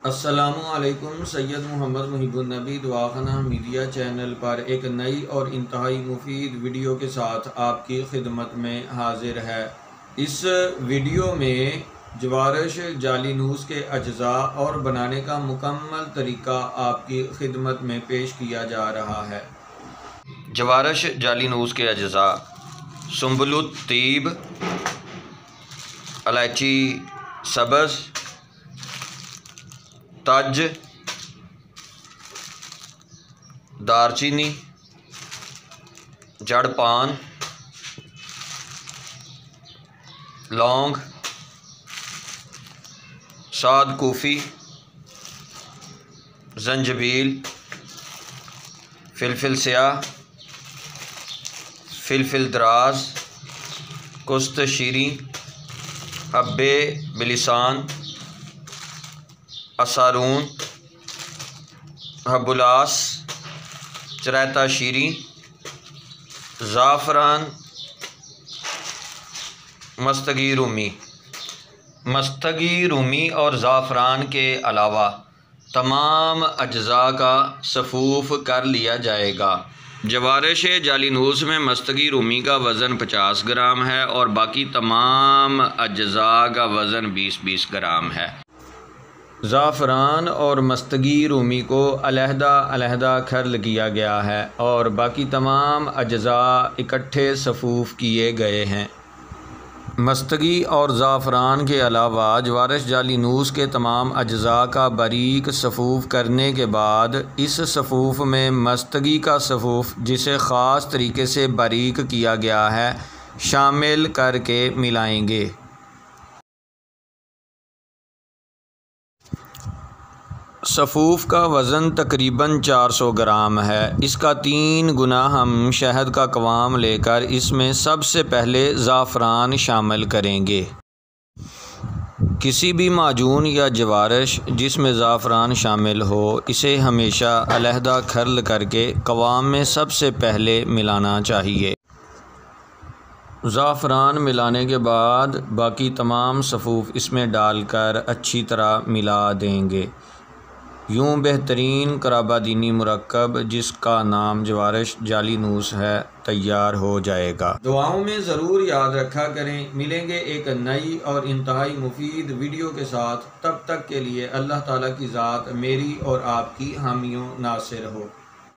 अस्सलामुअलैकुम। सैयद मोहम्मद मुहिबुन नबी दवाखाना media channel पर एक नई और इंतहाई मुफीद वीडियो के साथ आपकी खिदमत में हाजिर है। इस वीडियो में जवारश जालीनूस के अज्जा और बनाने का मुकम्मल तरीका आपकी खिदमत में पेश किया जा रहा है। जवारश जालीनूस के अज्जा: सुंबुलुत तीब, इलायची सब्ज़, तज, दारचीनी, जड़ पान, लौंग, साद कूफ़ी, जंजबील, फिलफिल स्याह, फिलफिल दराज, कुस्त शीरी, हब्बे बिलिसान, असारून, हबुलास, चरैता शीरी, ज़ाफ़रान, मस्तगी रूमी। मस्तगी रूमी और ज़ाफ़रान के अलावा तमाम अज्जा का सफ़ूफ़ कर लिया जाएगा। जवारश जालीनूस में मस्तगी रूमी का वज़न 50 ग्राम है और बाकी तमाम अज्जा का वज़न 20-20 ग्राम है। ज़ाफ़रान और मस्तगी रूमी को अलहदा खर्ल किया गया है और बाकी तमाम अज्जा इकट्ठे सफ़ूफ़ किए गए हैं। मस्तगी और ज़ाफ़रान के अलावा जवारश जालीनूस के तमाम अज्जा का बारीक सफ़ूफ़ करने के बाद इस सफ़ूफ़ में मस्तगी का सफ़ूफ़, जिसे ख़ास तरीके से बारीक किया गया है, शामिल करके मिलाएंगे। सफ़ूफ़ का वज़न तकरीबन 400 ग्राम है। इसका 3 गुना हम शहद का कवाम लेकर इसमें सबसे पहले ज़ाफ़रान शामिल करेंगे। किसी भी माजून या जवारश जिसमें ज़ाफ़रान शामिल हो, इसे हमेशा अलहदा खर्ल करके कवाम में सबसे पहले मिलाना चाहिए। ज़ाफ़रान मिलाने के बाद बाकी तमाम सफ़ूफ़ इसमें डालकर अच्छी तरह मिला देंगे। यूँ बेहतरीन कराबादीनी मुरक्कब, जिसका नाम जवारश जालीनूस है, तैयार हो जाएगा। दुआओं में ज़रूर याद रखा करें। मिलेंगे एक नई और इंतहाई मुफीद वीडियो के साथ। तब तक के लिए अल्लाह ताला की ज़ात मेरी और आपकी हामियों नासिर हो।